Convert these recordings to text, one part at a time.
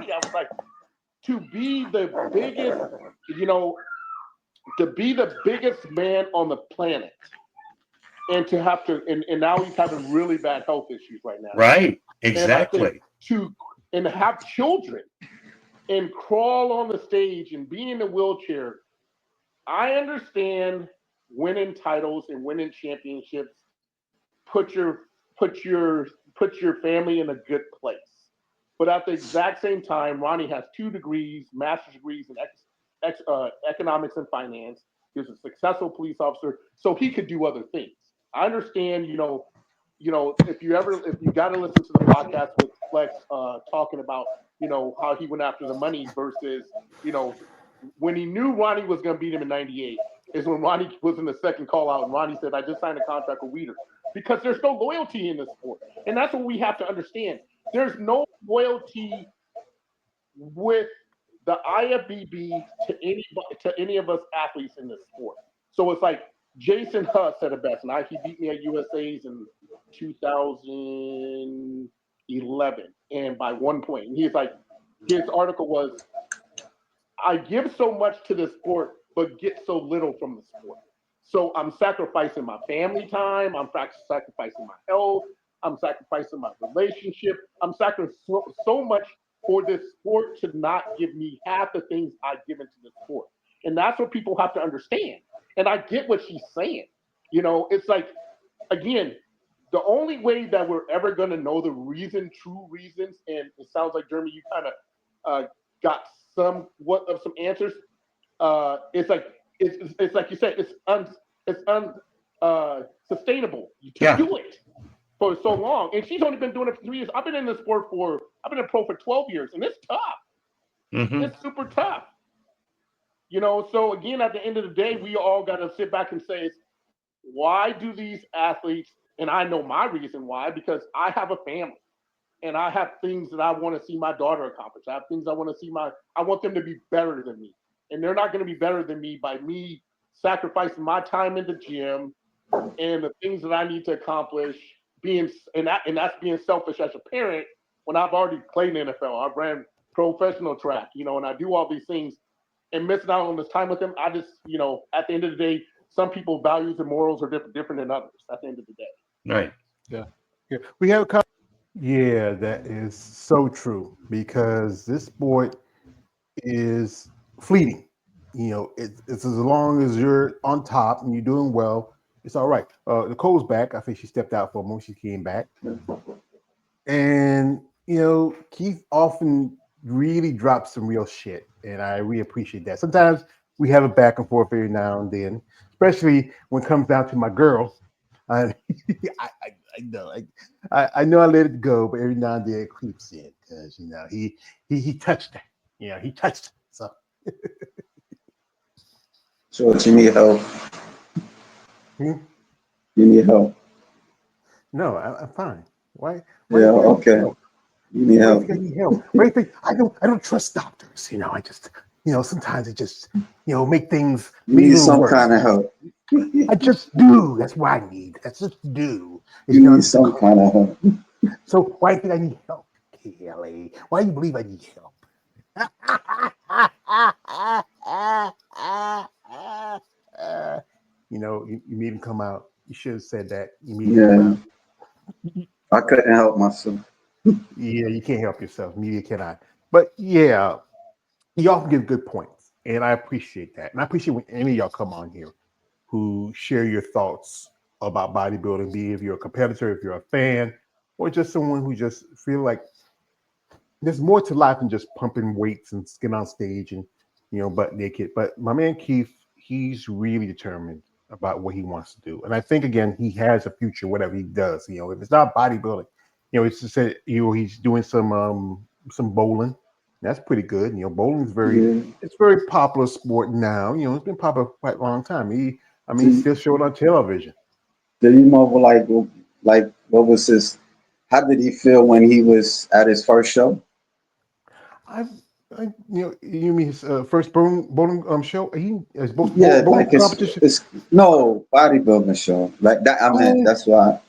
funny. I was like, to be the biggest, you know, to be the biggest man on the planet, and to have to, and now he's having really bad health issues right now. Right. And I think Exactly. and have children and crawl on the stage and be in a wheelchair. I understand winning titles and winning championships put your put your put your family in a good place. But at the exact same time, Ronnie has 2 degrees, master's degrees in economics and finance. He was a successful police officer, so he could do other things. I understand, if you got to listen to the podcast with Flex talking about, how he went after the money versus, you know, when he knew Ronnie was going to beat him in '98 is when Ronnie was in the second call out and Ronnie said, "I just signed a contract with Weeder," because there's no loyalty in this sport, and that's what we have to understand. There's no loyalty with the IFBB to any of us athletes in this sport. So it's like Jason Huss said it best, and he beat me at USA's in 2011, and by 1 point. And he's like, his article was, "I give so much to the sport, but get so little from the sport. So I'm sacrificing my family time. I'm sacrificing my health. I'm sacrificing my relationship. I'm sacrificing so much for this sport to not give me half the things I've given to the sport." And that's what people have to understand. And I get what she's saying. It's like, again, the only way that we're ever going to know the true reasons, and it sounds like, Jeremy, you kind of got somewhat of some answers. It's like you said, it's unsustainable to do it for so long. And she's only been doing it for 3 years. I've been in the sport I've been a pro for 12 years, and it's tough. Mm-hmm. It's super tough. So again, at the end of the day, we all got to sit back and say, why do these athletes, and I know my reason why, because I have a family and I have things that I want to see my daughter accomplish. I have things I want to see I want them to be better than me. And they're not going to be better than me by me sacrificing my time in the gym and the things that I need to accomplish, and that's being selfish as a parent when I've already played in the NFL. I've ran professional track, and I do all these things, and missing out on this time with them. I just, at the end of the day, some people's values and morals are different than others at the end of the day. Right. Yeah. We have a Yeah, that is so true, because this sport is fleeting. It's as long as you're on top and you're doing well, it's all right. Nicole's back. I think she stepped out for a moment. She came back. And, Keith often really drops some real shit, and I really appreciate that. Sometimes we have a back and forth every now and then, especially when it comes down to my girl. I know, I know I let it go, but every now and then it creeps in because he touched her. He touched her. So, So you need help. You need help. No, I'm fine. Why Yeah. Okay. You need help. Why do you help? Why do you think I don't trust doctors? I just sometimes it just make things You need some worse. kind of help. I just do. That's what I need. That's just do. You need some kind of help. So why do you think I need help, Kelly? Why do you believe I need help? You made him come out. You should have said that. You made him come out. I couldn't help myself. Yeah, you can't help yourself. Media cannot. But yeah, you often give good points, and I appreciate that. And I appreciate when any of y'all come on here who share your thoughts about bodybuilding, be it if you're a competitor, if you're a fan, or just someone who just feel like there's more to life than just pumping weights and getting on stage and butt naked. But my man Keith, he's really determined about what he wants to do, and I think again he has a future, whatever he does. If it's not bodybuilding, it's just said he's doing some bowling. That's pretty good. Bowling is it's very popular sport now. It's been popular for quite a long time. He's still showing on television. Did you know like what was his? How did he feel when he was at his first show? You mean his first bowling show? He has both bowling like competition. No bodybuilding show like that. I mean, that's why.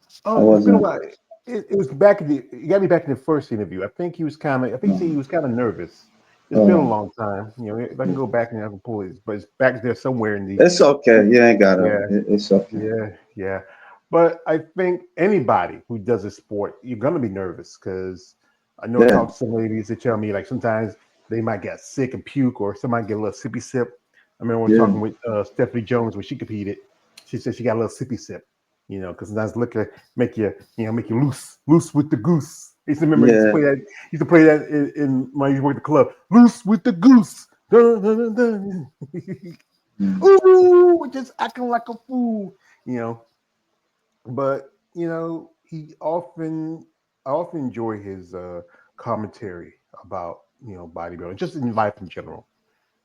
It's been a while. it was back in the. You got me back in the first interview. I think he was kind of. I think he said he was kind of nervous. It's been a long time. You know, if I can go back and I can pull it, but it's back there somewhere in the. It's okay. You ain't gotta. Yeah, It's okay. yeah. But I think anybody who does a sport, you're gonna be nervous because I know I Yeah. talk to some ladies that tell me like sometimes they might get sick and puke, or somebody get a little sippy sip. I remember I was Yeah. talking with Stephanie Jones when she competed. She said she got a little sippy sip, you know, because sometimes look at make you loose with the goose. I used to remember Yeah. used to play that in my used to work at the club. Loose with the goose. Dun, dun, dun, dun. Mm. Ooh, just acting like a fool, you know. But you know, I often enjoy his commentary about bodybuilding, just in life in general.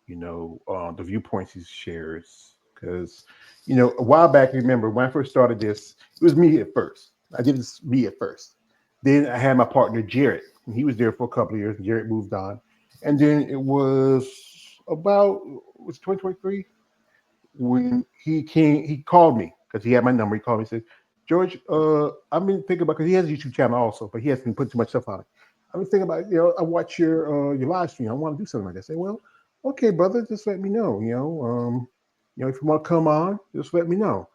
You know, the viewpoints he shares. Because a while back, remember when I first started this, it was me at first. I did this me at first. Then I had my partner Jared, and he was there for a couple of years. Jared moved on, and then it was about it was 2023 when he called me because he had my number. He called me and said, George, I've been thinking about because he has a YouTube channel also, but he hasn't been putting too much stuff on it. I've been thinking about, I watch your live stream. I want to do something like that. I say, well, okay, brother, just let me know. If you want to come on, just let me know.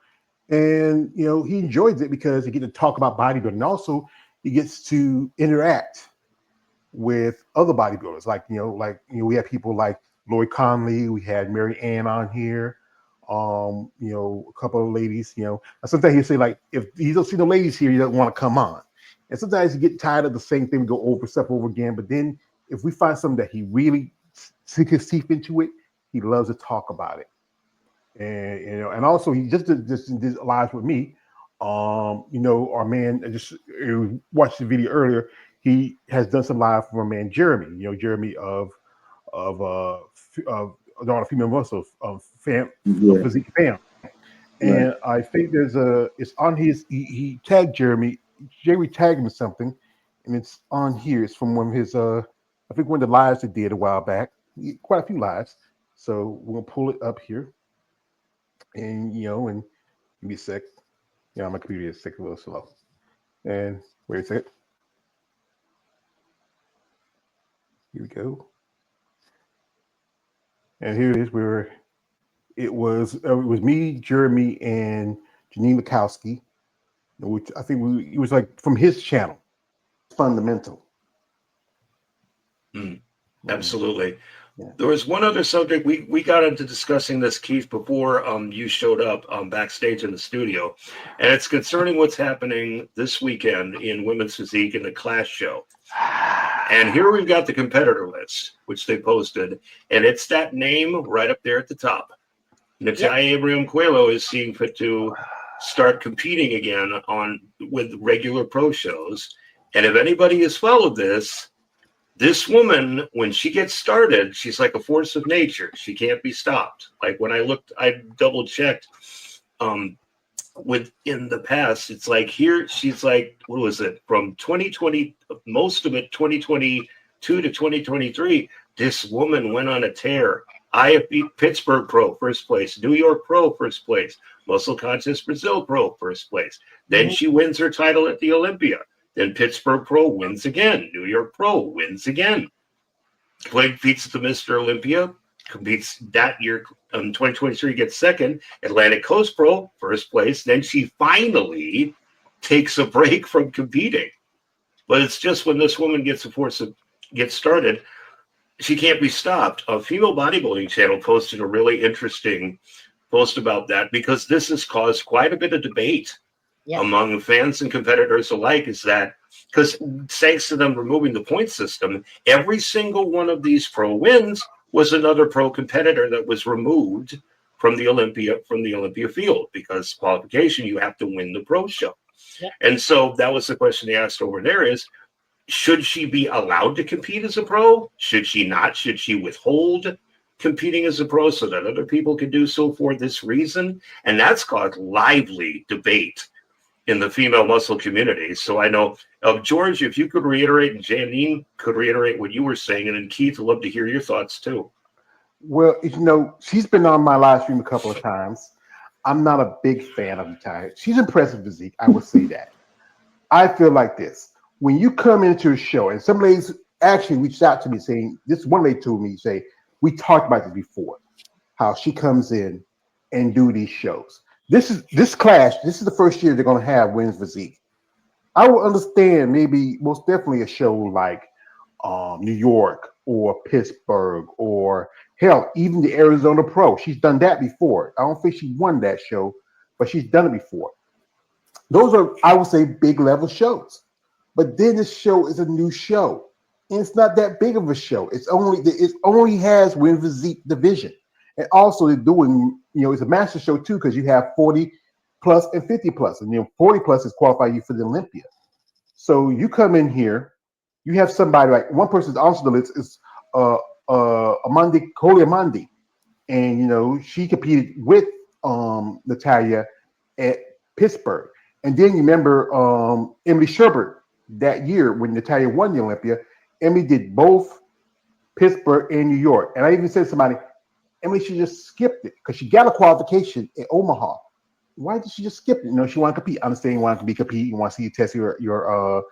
And he enjoys it because he gets to talk about bodybuilding. And also he gets to interact with other bodybuilders. We had people like Lloyd Conley, we had Mary Ann on here, a couple of ladies, sometimes he'll say like if you don't see no ladies here, you don't want to come on. And sometimes you get tired of the same thing, we go over stuff over again. But then if we find something that he really sink his teeth into it, he loves to talk about it. And also he just did lives with me. Our man I just watched the video earlier. He has done some live for our man Jeremy. Jeremy of the female muscle of Yeah. physique fam. Right. And I think it's on his. He tagged Jeremy. Jeremy tagged him with something, and it's on here. It's from one of his. I think one of the lives he did a while back. Quite a few lives. So we'll pull it up here, and give me a sec. My computer is a little slow. And wait a second. Here we go. And here it is. It was me, Jeremy, and Janine Mikowski, which I think it was like from his channel. Fundamental. Absolutely. Yeah. There was one other subject we got into discussing this, Keith, before you showed up backstage in the studio, and it's concerning what's happening this weekend in women's physique in the class show. And here we've got the competitor list, which they posted, and it's that name right up there at the top. Natalia Abraham Coelho is seeing fit to start competing again with regular pro shows. And if anybody has followed this woman, when she gets started, she's like a force of nature. She can't be stopped. Like when I double checked within the past, it's like here, she's like, what was it? From 2020, most of it 2022 to 2023, this woman went on a tear. IFB Pittsburgh Pro, first place. New York Pro, first place. Muscle Conscious Brazil Pro, first place. Then she wins her title at the Olympia. Then Pittsburgh Pro wins again. New York Pro wins again. Competes at the Mr. Olympia. Competes that year. 2023 gets second. Atlantic Coast Pro, first place. Then she finally takes a break from competing. But it's just when this woman gets started, she can't be stopped. A female bodybuilding channel posted a really interesting post about that because this has caused quite a bit of debate among fans and competitors alike. Is that because thanks to them removing the point system, every single one of these pro wins was another pro competitor that was removed from the Olympia field, because qualification, you have to win the pro show. And so that was the question they asked over there is, should she be allowed to compete as a pro? Should she not? Should she withhold competing as a pro so that other people can do so for this reason? And that's caused lively debate in the female muscle community. So I know, George, if you could reiterate, and Janine could reiterate what you were saying, and then Keith, I'd love to hear your thoughts too. Well, she's been on my live stream a couple of times. I'm not a big fan of the type. She's impressive physique, I would say that. I feel like this. When you come into a show, and some ladies actually reached out to me saying, this one lady told me, say, we talked about this before, how she comes in and do these shows. This is the first year they're gonna have women's physique. I will understand maybe most definitely a show like New York or Pittsburgh or hell, even the Arizona Pro. She's done that before. I don't think she won that show, but she's done it before. Those are, I would say, big level shows. But then this show is a new show, and it's not that big of a show. It only has women's physique division, and also they're doing, it's a master show too because you have 40 plus and 50 plus, and 40 plus is qualify you for the Olympia. So you come in here, you have somebody like one person's on the list is Amandi Amandi, and she competed with Natalia at Pittsburgh, and then you remember Emily Sherbert that year when Natalia won the Olympia. Emily did both Pittsburgh and New York, and I even said to somebody, Emily should just skipped it because she got a qualification in Omaha. Why did she just skip it? She want to compete. I understand you want to compete. You want to see you test your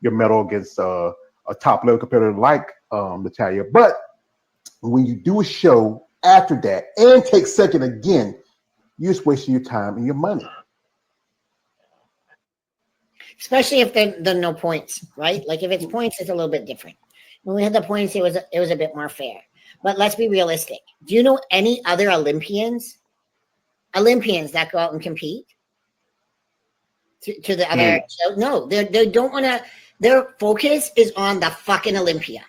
medal against a top level competitor like Natalia. But when you do a show after that and take second again, you're just wasting your time and your money. Especially if there are no points, right? Like if it's points, it's a little bit different. When we had the points, it was a bit more fair. But let's be realistic. Do you know any other Olympians that go out and compete to the other show? No, they don't want to. Their focus is on the fucking Olympia.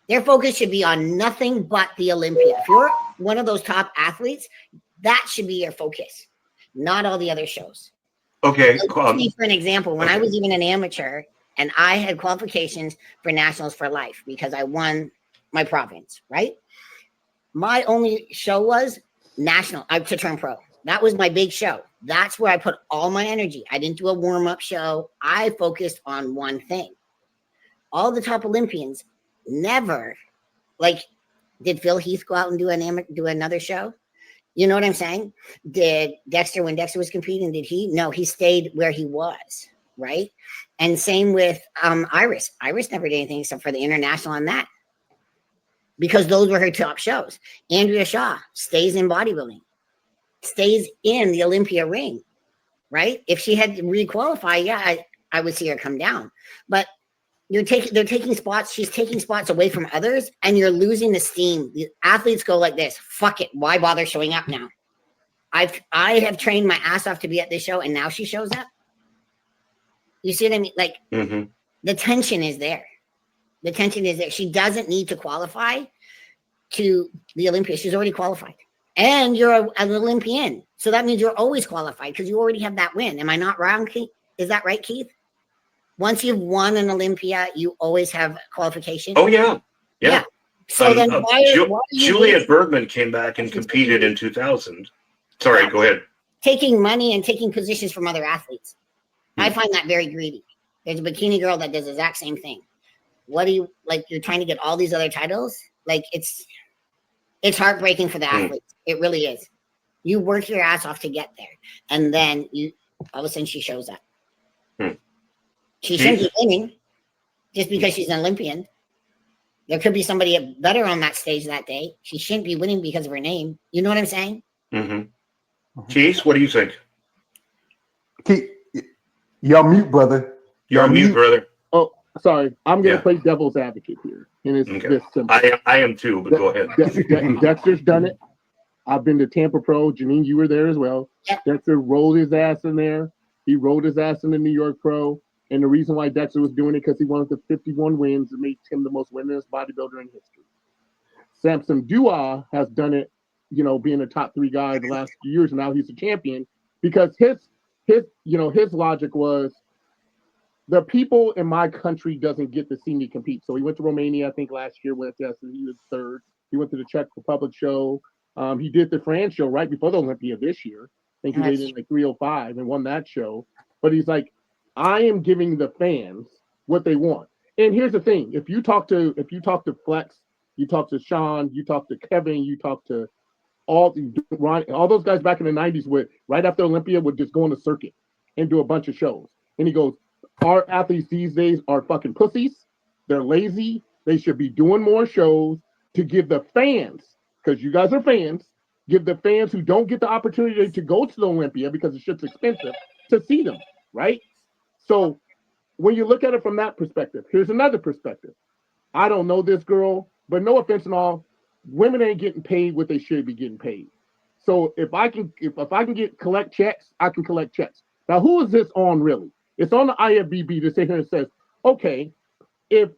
Their focus should be on nothing but the Olympia. If you're one of those top athletes, that should be your focus, not all the other shows. Okay. For an example, when I was even an amateur and I had qualifications for nationals for life because I won my province, right? My only show was national, to turn pro. That was my big show. That's where I put all my energy. I didn't do a warm-up show. I focused on one thing. All the top Olympians never, did Phil Heath go out and do another show? You know what I'm saying? Did Dexter, when Dexter was competing, did he? No, he stayed where he was, right? And same with Iris. Iris never did anything except for the international on that because those were her top shows. Andrea Shaw stays in bodybuilding, stays in the Olympia ring, right? If she had to requalify, yeah, I would see her come down. But they're taking spots. She's taking spots away from others, and you're losing the steam. The athletes go like this: "Fuck it, why bother showing up now? I have trained my ass off to be at this show, and now she shows up." You see what I mean? The tension is there. The tension is there. She doesn't need to qualify to the Olympia. She's already qualified, and you're an Olympian, so that means you're always qualified because you already have that win. Am I not wrong, Keith? Is that right, Keith? Once you've won an Olympia, you always have qualification. Oh yeah. So then why Juliet Bergman came back and competed in 2000. Sorry, go ahead. Taking money and taking positions from other athletes. I find that very greedy. There's a bikini girl that does the exact same thing. What do you you're trying to get all these other titles? It's heartbreaking for the athletes. It really is. You work your ass off to get there, and then all of a sudden she shows up. She shouldn't be winning just because she's an Olympian. There could be somebody better on that stage that day. She shouldn't be winning because of her name. You know what I'm saying? Cheese, what do you think? You're on mute, brother. You're on mute, brother. Oh, sorry. I'm going to play devil's advocate here. And it's this simple. I am too, but go ahead. Dexter's done it. I've been to Tampa Pro. Janine, you were there as well. Yep. Dexter rolled his ass in there. He rolled his ass in the New York Pro. And the reason why Dexter was doing it because he wanted the 51 wins and made him the most winningest bodybuilder in history. Samson Dua has done it, being a top 3 guy the last few years. And now he's a champion because his logic was the people in my country doesn't get to see me compete. So he went to Romania, I think last year, he was third. He went to the Czech Republic show. He did the France show right before the Olympia this year. I think he made it in 305 and won that show. But he's like, I am giving the fans what they want. And here's the thing: if you talk to Flex, you talk to Sean, you talk to Kevin, you talk to all those guys back in the 90s right after Olympia would just go on the circuit and do a bunch of shows. And he goes, our athletes these days are fucking pussies. They're lazy. They should be doing more shows to give the fans, because you guys are fans, give the fans who don't get the opportunity to go to the Olympia because the shit's expensive to see them, right? So when you look at it from that perspective, here's another perspective. I don't know this girl, but no offense and all, women ain't getting paid what they should be getting paid. So if I can get collect checks, I can collect checks. Now, who is this on really? It's on the IFBB to sit here and says, okay, if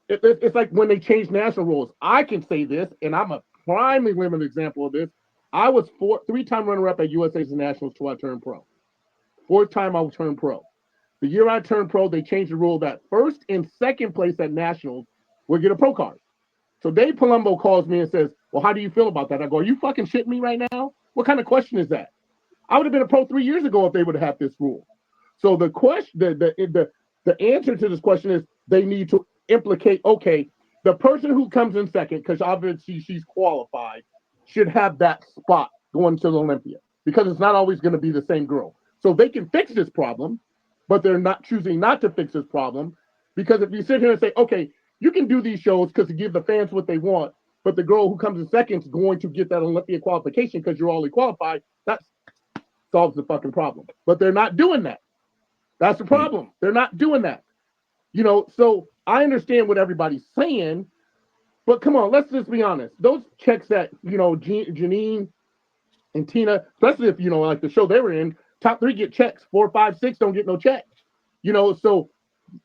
it's like when they changed national rules, I can say this, and I'm a primely women example of this. I was three-time runner-up at USA's Nationals till I turned pro. Fourth time I turned pro. The year I turned pro, they changed the rule that first and second place at nationals would get a pro card. So Dave Palumbo calls me and says, well, how do you feel about that? I go, are you fucking shitting me right now? What kind of question is that? I would have been a pro 3 years ago if they would have had this rule. So the question, the answer to this question is they need to implicate, okay, the person who comes in second, because obviously she's qualified, should have that spot going to the Olympia, because it's not always going to be the same girl. So they can fix this problem, but they're not choosing not to fix this problem, because if you sit here and say, okay, you can do these shows because to give the fans what they want, but the girl who comes in second is going to get that Olympia qualification because you're already qualified, that solves the fucking problem. But they're not doing that. That's the problem. They're not doing that. So I understand what everybody's saying, but come on, let's just be honest. Those checks that, Janine and Tina, especially if, like the show they were in, top 3 get checks, 4, 5, 6 don't get no check. So,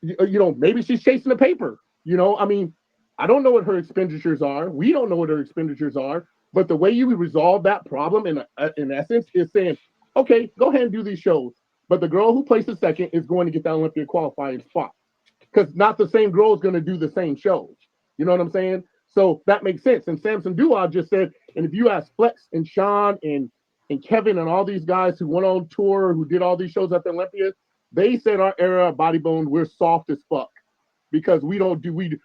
maybe she's chasing the paper. I don't know what her expenditures are. We don't know what her expenditures are. But the way you resolve that problem in essence is saying, okay, go ahead and do these shows. But the girl who places second is going to get that Olympia qualifying spot, because not the same girl is going to do the same shows. You know what I'm saying? So that makes sense. And Samson Duwa just said, and if you ask Flex and Sean and Kevin and all these guys who went on tour, who did all these shows at the Olympia, they said our era of bodybuilding, we're soft as fuck because especially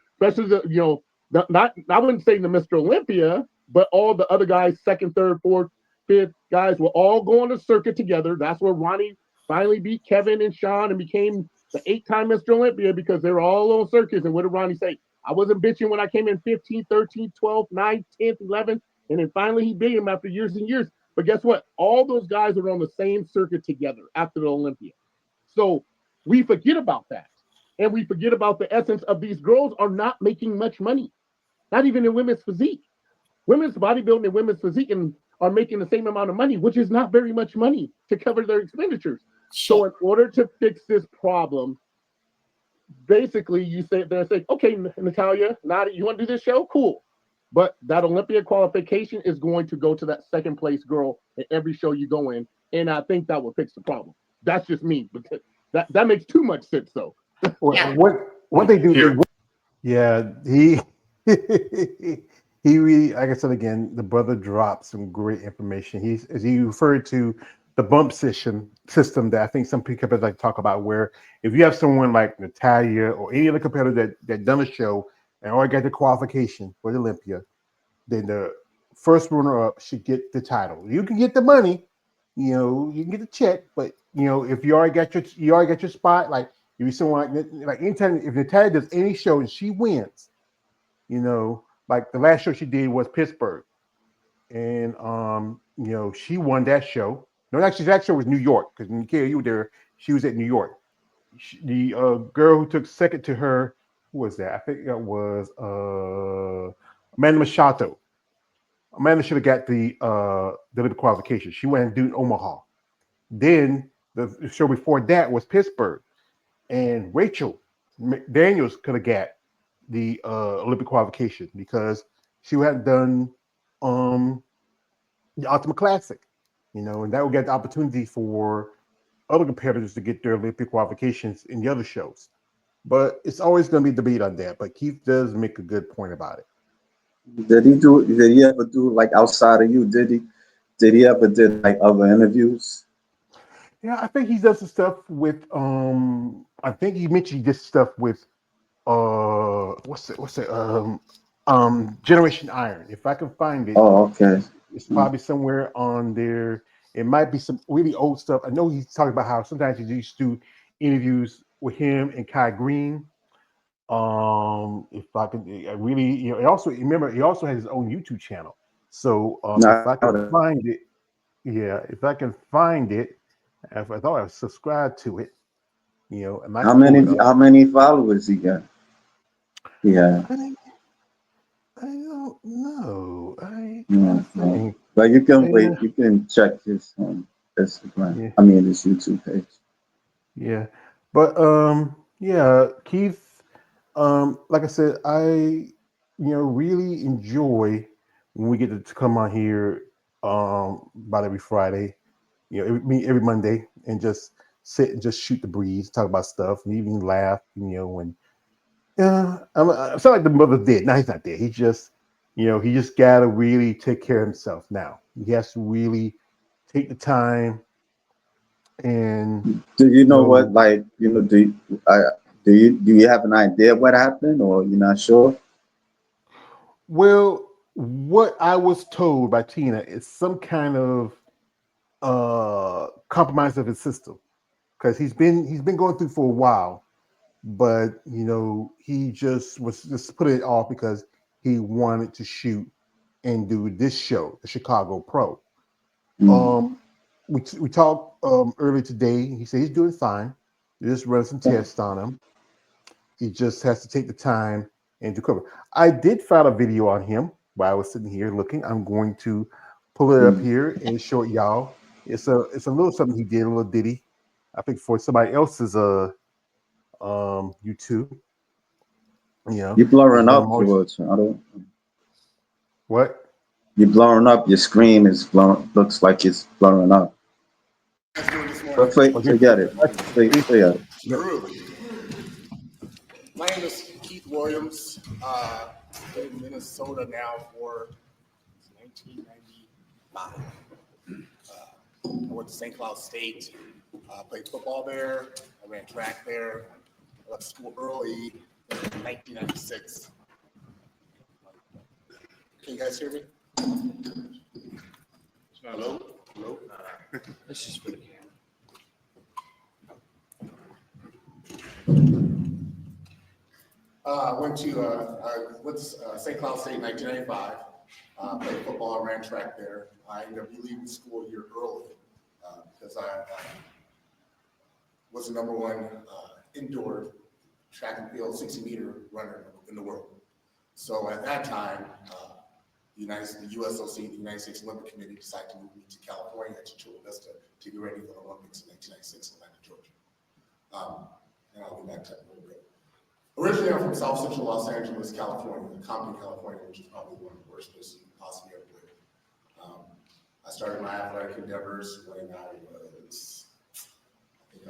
not I wouldn't say the Mr. Olympia, but all the other guys, second, third, fourth, fifth guys were all going to circuit together. That's where Ronnie finally beat Kevin and Sean and became the 8-time Mr. Olympia, because they were all on circuits. And what did Ronnie say? I wasn't bitching when I came in 15, 13, 12, 9, 10, 11. And then finally he beat him after years and years. But guess what? All those guys are on the same circuit together after the Olympia. So we forget about that. And we forget about the essence of these girls are not making much money, not even in women's physique. Women's bodybuilding and women's physique are making the same amount of money, which is not very much money to cover their expenditures. So in order to fix this problem, basically you say, okay, Natalia, now you want to do this show? Cool. But that Olympia qualification is going to go to that second place girl in every show you go in. And I think that will fix the problem. That's just me. But that makes too much sense, though. What they do? He he really, like I said again, the brother dropped some great information. As he referred to the bump system that I think some people like to talk about, where if you have someone like Natalia or any other competitor that done a show and already got the qualification for the Olympia, then the first runner-up should get the title. You can get the money, you can get the check, but if you already got your spot, like if you someone like anytime if Natalia does any show and she wins, like the last show she did was Pittsburgh, and she won that show. No, actually, that show was New York, because Nikia, you were there. She was at New York. The girl who took second to her, who was that? I think that was Amanda Machado. Amanda should have got the qualification. She went and did Omaha. Then the show before that was Pittsburgh, and Rachel Daniels could have got the Olympic qualification because she hadn't done the Ultimate Classic, and that would get the opportunity for other competitors to get their Olympic qualifications in the other shows. But it's always going to be debate on that. But Keith does make a good point about it. Did he ever do like outside of you? Did he ever did like other interviews? Yeah, I think he does some stuff with I think he mentioned he did stuff with what's it Generation Iron. If I can find it. Oh, okay. It's probably somewhere on there. It might be some really old stuff. I know he's talking about how sometimes he used to do interviews with him and Kai Green. If I can, I really, he also remember he also has his own YouTube channel. So if I No, can find it, yeah, if I can find it, if I thought I subscribed to it, and I how can pull many it up. how many followers he got? Yeah. I, I don't know. I trying Yeah, to think. but you can Yeah, wait. You can check his Instagram. yeah, I mean, his YouTube page. yeah. But yeah, Keith. Like I said, I really enjoy when we get to come on here about every Friday, every Monday, and just sit and just shoot the breeze, talk about stuff, and even laugh, when I sound like the mother did. No, he's not dead. He just gotta really take care of himself now. He has to really take the time and Do you you know what? know Like, I, do you have an idea what happened, or you're not sure? well, what I was told by Tina is some kind of compromise of his system because he's been going through for a while, but he just was just putting it off because he wanted to shoot and do this show, the Chicago Pro. Mm. Um, we talked earlier today. He said he's doing fine. They just run some tests on him. He just has to take the time and do cover. I did find a video on him while I was sitting here looking. I'm going to pull it up Mm. here and show it y'all. It's a little something he did, a little ditty. I think for somebody else's YouTube. You Because blowing I'm up, always George. I don't. what? You're blowing up. Your screen is blowing. Looks like it's blowing up. Doing this But morning? Okay. forget it. Forget it. Early. My name is Keith Williams. Been in Minnesota now for 1995. I went to St. Cloud State. Played football there. I ran track there. I left school early in 1996. Can you guys hear me? Hello? Hello? This is for the camera. I went to St. Cloud State in 1995. Played football, ran track there. I ended up leaving school a year early because I was the number one indoor track and field 60-meter runner in the world. So at that time, the USOC, the United States Olympic Committee, decided to move me to California, to Chula Vista, to get ready for the Olympics in 1996 in Atlanta, Georgia. And I'll get back to that in a little bit. Originally, I'm from South Central Los Angeles, California, Compton, California, which is probably one of the worst places you can possibly ever live. I started my athletic endeavors when I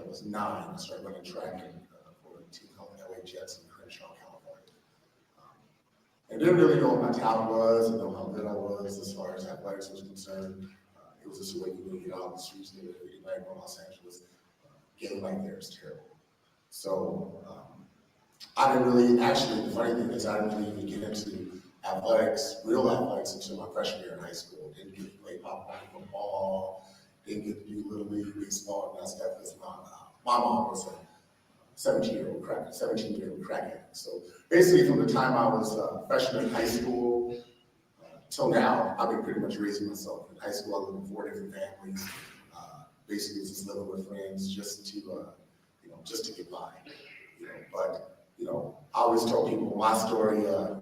was 9. I started running track for a team called LA Jets in Crenshaw, California. I didn't really know what my talent was and know how good I was as far as athletics was concerned. It was just a way you get out on the streets in Los Angeles. Getting like there is terrible. So I didn't really, actually, the funny thing is I didn't really even get into athletics, real athletics, until my freshman year in high school. Didn't get to play popcorn football, didn't get to do little league baseball and that stuff because my mom was a 17-year-old crack addict. So basically from the time I was a freshman in high school till now, I've been pretty much raising myself. In high school, I lived in 4 different families. Basically just living with friends just to get by. But I always tell people my story. I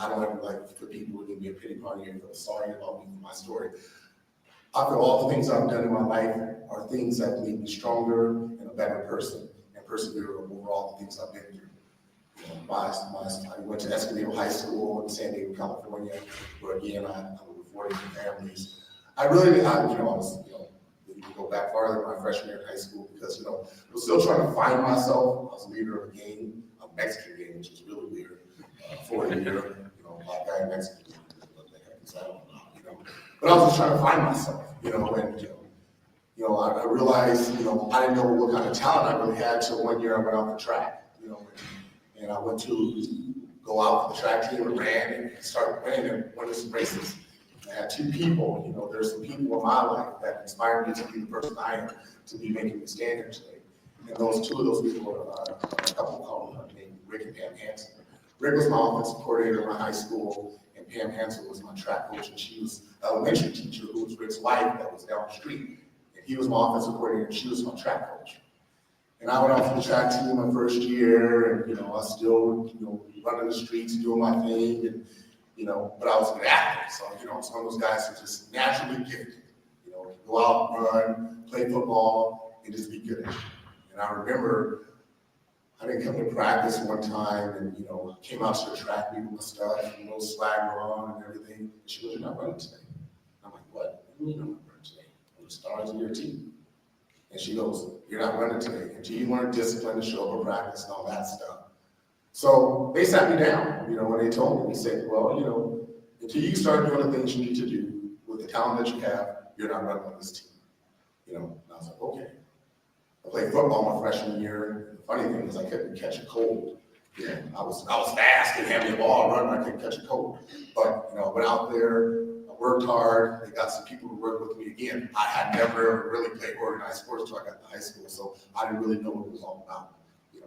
don't ever like for people to give me a pity party and feel sorry about me for my story. I feel all the things I've done in my life are things that made me stronger and a better person and persevere over all the things I've been through. I went to Escondido High School in San Diego, California, where again I lived with 4 different families. I was to go back farther my freshman year in high school because I was still trying to find myself. I was a leader of a game, a Mexican game, which was really weird for a year. Black guy Mexican game, what the heck is that all about? But I was just trying to find myself, I realized, I didn't know what kind of talent I really had until one year I went out for track, and I went to go out for the track team and ran and started winning and winning some races. I had 2 people, there's some people in my life that inspired me to be the person I am, to be making the stand here today. And two of those people are a couple called named Rick and Pam Hansen. Rick was my offensive coordinator in my high school, and Pam Hansen was my track coach, and she was an elementary teacher who was Rick's wife that was down the street. And he was my offensive coordinator, and she was my track coach. And I went off to the track team my first year, and I still, running the streets, doing my thing, and but I was a good athlete. So, I was one of those guys who just naturally gifted. Go out, run, play football, and just be good at it. And I remember I didn't come to practice one time, and came out to the track meet with my stuff, a little swagger on and everything. And she goes, "You're not running today." I'm like, "What? What do you mean I'm not running today? I'm the stars of your team." And she goes, "You're not running today until you learn discipline to show up for practice and all that stuff." So they sat me down, when they told me, they said, "Well, until you start doing the things you need to do with the talent that you have, you're not running on this team." And I was like, "Okay." I played football my freshman year. The funny thing is I couldn't catch a cold. I was fast and had me a ball run, I couldn't catch a cold. But I went out there, I worked hard, they got some people to work with me again. I had never ever really played organized sports until I got to high school, so I didn't really know what it was all about.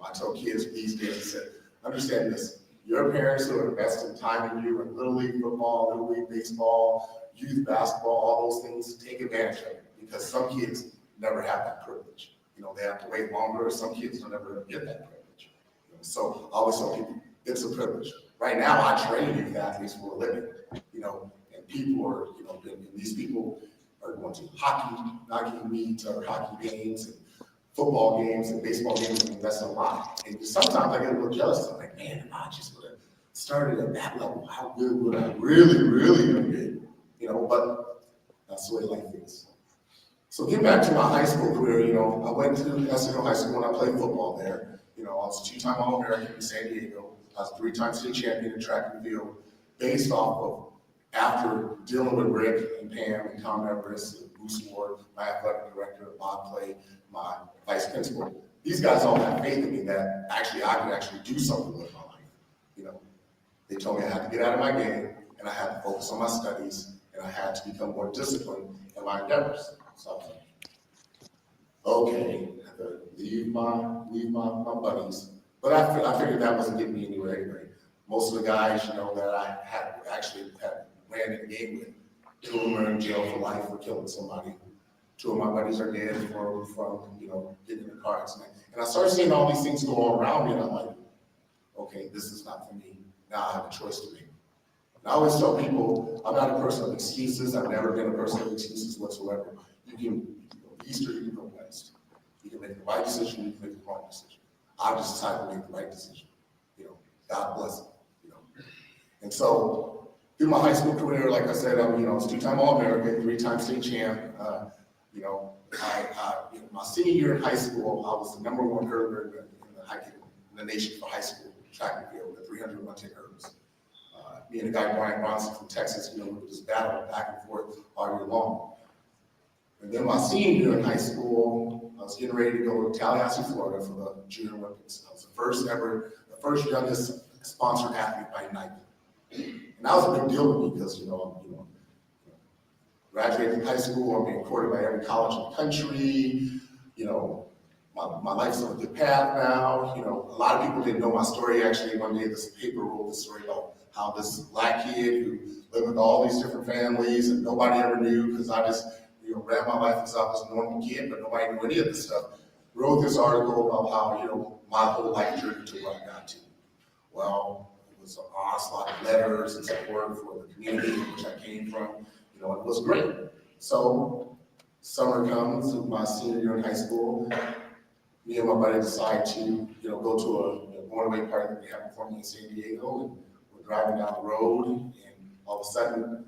I tell kids these days, I said, understand this, your parents who are investing time in you in Little League football, Little League baseball, youth basketball, all those things, take advantage of it, because some kids never have that privilege. They have to wait longer, or some kids don't ever get that privilege. So I always tell people, it's a privilege. Right now, I train youth athletes for a living, and people are, and these people are going to hockey meets or hockey games and football games and baseball games, and that's a lot. And sometimes I get a little jealous. I'm like, man, if I just would have started at that level, how good would I really, really have been? But that's the way life is. So getting back to my high school career, I went to SNL High School and I played football there. I was a 2-time All-American in San Diego. I was a 3-time state champion in track and field, based off of after dealing with Rick and Pam and Tom Everest and Bruce Ward, my athletic director, Bob Clay, my vice principal. These guys all had faith in me that I could actually do something with my life. They told me I had to get out of my game and I had to focus on my studies and I had to become more disciplined in my endeavors. So I was like, okay, I have to leave my buddies. But I figured that wasn't getting me anywhere anyway. Most of the guys, that I had ran in the game with, 2 of them are in jail for life for killing somebody. 2 of my buddies are dead from getting in a car accident. And I started seeing all these things go on around me, and I'm like, okay, this is not for me. Now I have a choice to make. And I always tell people, I'm not a person of excuses. I've never been a person of excuses whatsoever. You can go east or you can go west. You can make the right decision, you can make the wrong decision. I just decided to make the right decision. God bless it. And so through my high school career, like I said, I was 2-time All-American, 3-time state champ. My senior year in high school, I was the #1 hurdler in the nation for high school track and field, the 300 110 hurdles. Me and a guy, Brian Bronson from Texas, we would just battle back and forth all year long. And then my senior year in high school, I was getting ready to go to Tallahassee, Florida for the Junior Olympics. I was the first youngest sponsored athlete by Nike. And that was a big deal to me because, graduating from high school, I'm being courted by every college in the country. My life's on a good path now. A lot of people didn't know my story. Actually, one day this paper wrote the story about how this black kid who lived with all these different families and nobody ever knew because I just, ran my life as I was a normal kid, but nobody knew any of this stuff. Wrote this article about how, my whole life journey to where I got to. Well, it was an onslaught of letters and support for the community in which I came from. It was great. So summer comes, my senior year in high school, me and my buddy decide to, go to a going away party that we have for me in San Diego, and we're driving down the road, and all of a sudden,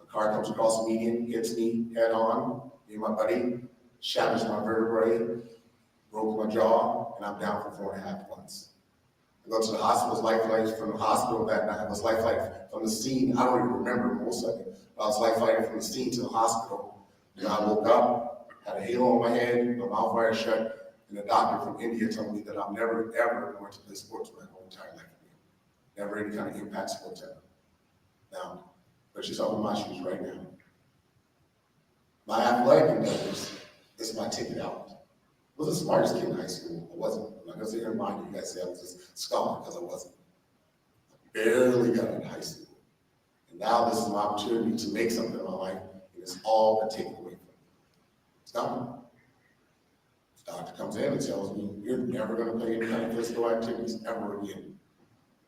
a car comes across the median, hits me head on, me and my buddy, shatters my vertebrae, broke my jaw, and I'm down for 4.5 months. I go to the hospital, was life-flighting from the hospital that night. I was life-flighting from the scene. I don't even remember most of it, but I was life-flighting from the scene to the hospital. And I woke up, had a halo on my head, my mouth wired shut, and a doctor from India told me that I'm never, ever going to play sports my whole entire life again. Never any kind of impact sports ever. Now, but she's up in my shoes right now. My athletic endeavors is my ticket out. was the smartest kid in high school. I wasn't. I'm not gonna sit here and lie to you guys say I was a scholar, because I wasn't. I barely got into high school. And now this is my opportunity to make something in my life, and it's all been taken away from me. It's gone. The doctor comes in and tells me, you're never gonna play any kind of physical activities ever again.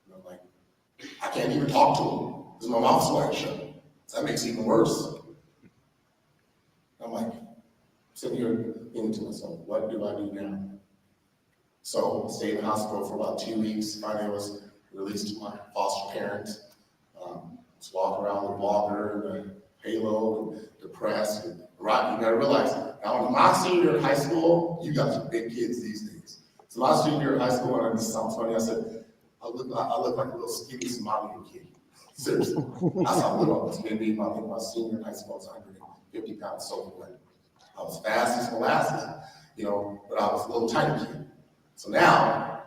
And I'm like, I can't even talk to him because my mouth's wired shut. So that makes it even worse. I'm like, sitting here thinking to myself, what do I do now? So I stayed in the hospital for about 2 weeks. Finally, I was released to my foster parents. Just walking around with a walker and a halo and depressed. And right, you gotta realize, now in my senior year in high school, you got some big kids these days. So my senior year in high school, when this sounds funny, I said, I look like a little skinny Somalian kid. Seriously. That's how little I was. Maybe I think my senior in high school, I was 150 pounds soaking wet. I was fast as molasses, but I was a little tiny kid. So now,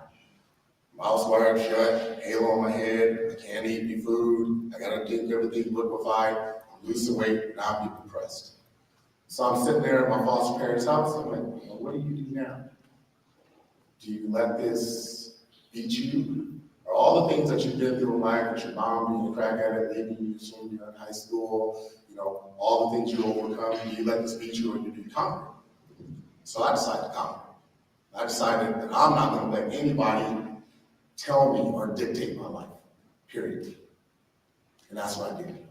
mouth's wired shut, halo on my head, I can't eat any food, I gotta get everything liquefied, lose some weight, now I'm getting depressed. So I'm sitting there at my foster parents' house, I'm like, well, what do you do now? Do you let this beat you? Or all the things that you've been through in life, with your mom being a crack addict, leaving you soon you're in high school, all the things you overcome, do you let this beat you or do you conquer? So I decided to conquer. I decided that I'm not gonna let anybody tell me or dictate my life, period. And that's what I did.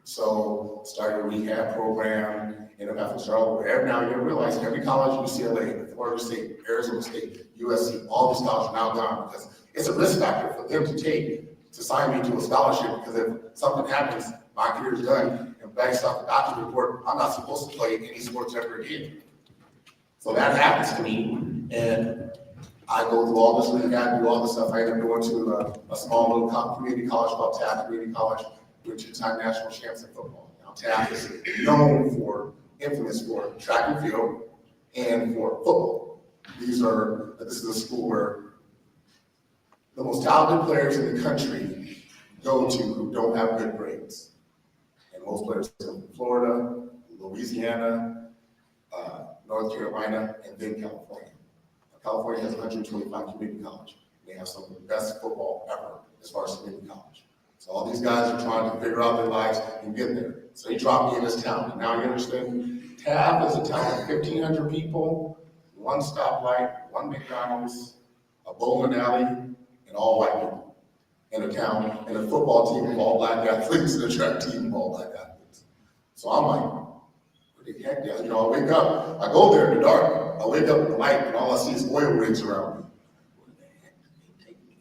So started a rehab program, ended up having to start over. Now you realize every college, UCLA, Florida State, Arizona State, USC, all these colleges are now gone because it's a risk factor for them to sign me to a scholarship, because if something happens, my career's done, and based off the doctor's report, I'm not supposed to play any sports ever again. So that happens to me, and I go through all this rehab, do all this stuff. I end up going to a small little community college called Taft Community College, with 2-time national champs in football. Now Taft is infamous for track and field and for football. This is a school where the most talented players in the country go to who don't have good grades. And most players come from Florida, Louisiana, North Carolina, and then California. California has 125 community colleges. They have some of the best football ever as far as community college. So all these guys are trying to figure out their lives and get there. So he dropped me in this town. And now you understand, Taft is a town of 1,500 people, 1 stoplight, 1 McDonald's, a bowling alley, and all white people in a town, and a football team of all black athletes, and a track team of all black athletes. So I'm like, what the heck, I wake up, I go there in the dark, I wake up in the light, and all I see is oil rigs around me. What the heck did they take me?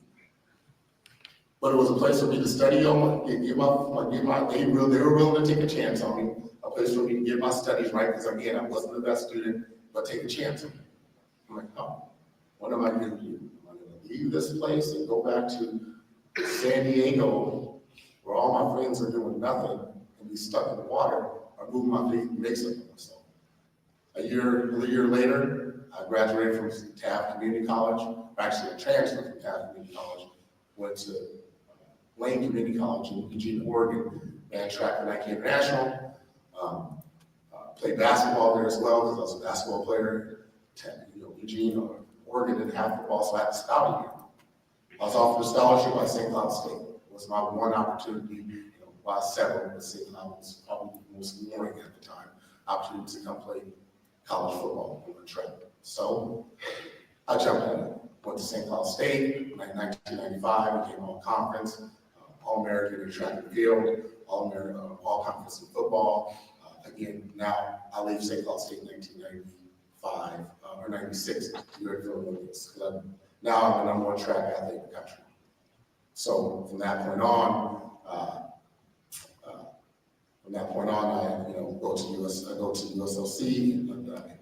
But it was a place for me to study on, they were willing to take a chance on me, a place for me to get my studies right, because again, I wasn't the best student, but take a chance on me. I'm like, oh, what am I going to do? Am I going to leave this place and go back to San Diego, where all my friends are doing nothing, and be stuck in the water, or move my feet and make something of myself? A year later, I graduated from Taft Community College. Actually, I transferred from Taft Community College, went to Lane Community College in Eugene, Oregon, ran track for Nike International, played basketball there as well, because I was a basketball player. Eugene, Oregon didn't have football, so I had to scout a year. I was offered a scholarship by St. Cloud State. It was my one opportunity, by several, but St. Cloud was probably the most boring at the time, opportunity to come play college football on the track. So I jumped in it. Went to St. Cloud State in 1995, became all-conference, All-American in track and field, All-American, all-conference in football. Again, now I leave St. Cloud State in 1995 or 96 to go to the Olympics. Now I'm the #1 track athlete in the country. So from that point on, I go to USLC,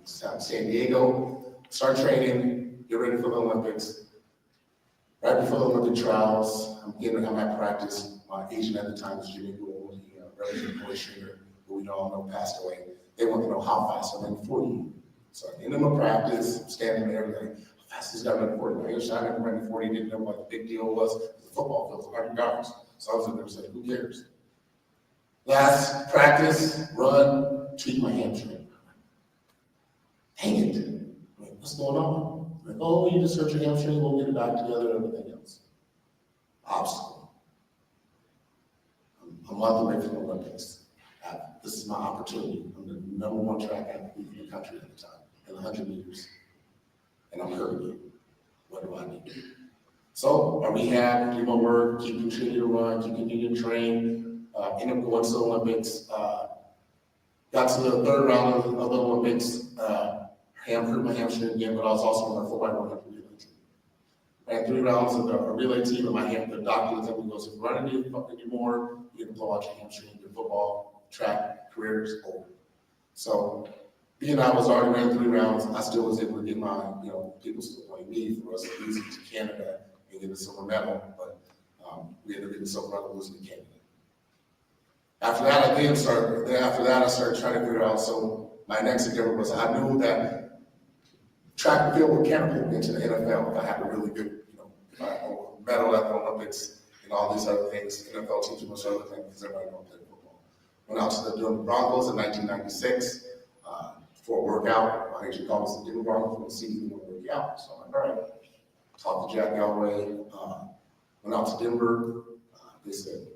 San Diego, start training, get ready for the Olympics. Right before the Olympic trials, I'm at practice. My agent at the time was Jimmy Gould, represented Boy Stringer, who we all know passed away. They want to know how fast I ran 40. So at the end of my practice, I'm standing there, like, how fast this guy ran 40? My agent, I never ran 40, didn't know what the big deal was. The football field was 100 yards. So I was in there saying, who cares? Last practice, run, tweak my hamstring. Dang it. what's going on? Like, oh, you just hurt your hamstring, we'll get it back together and everything else. Obstacle. I'm a month away from the Olympics. This is my opportunity. I'm the #1 track athlete in the country at the time, in 100 meters. And I'm hurting. What do I need? So I rehab, do my work, keep continuing to run, keep continuing to train, end up going to the Olympics. Got to the third round of the Olympics, hurt my hamstring again, but I was also on my 4x100 relay team. Ran 3 rounds of the relay team, and the doctor looked at me and goes, if you run anymore, you're gonna blow out your hamstring, your football, track, career is over. So being I was already ran 3 rounds, I still was able to get my, people still playing me for us to lose to Canada and get a silver medal, but we ended up getting silver medal losing to Canada. After that, I started trying to figure out, so my next endeavor was, I knew that track and field would catapult me into the NFL if I had a really good, if I had a medal at the Olympics and all these other things, NFL teams and most other things, because everybody knows play football. Went out to the Denver Broncos in 1996 for a workout. My agent called us the Denver Broncos and see if we want to work out. So I'm like, all right. Talked to Jack Galloway, went out to Denver. They said,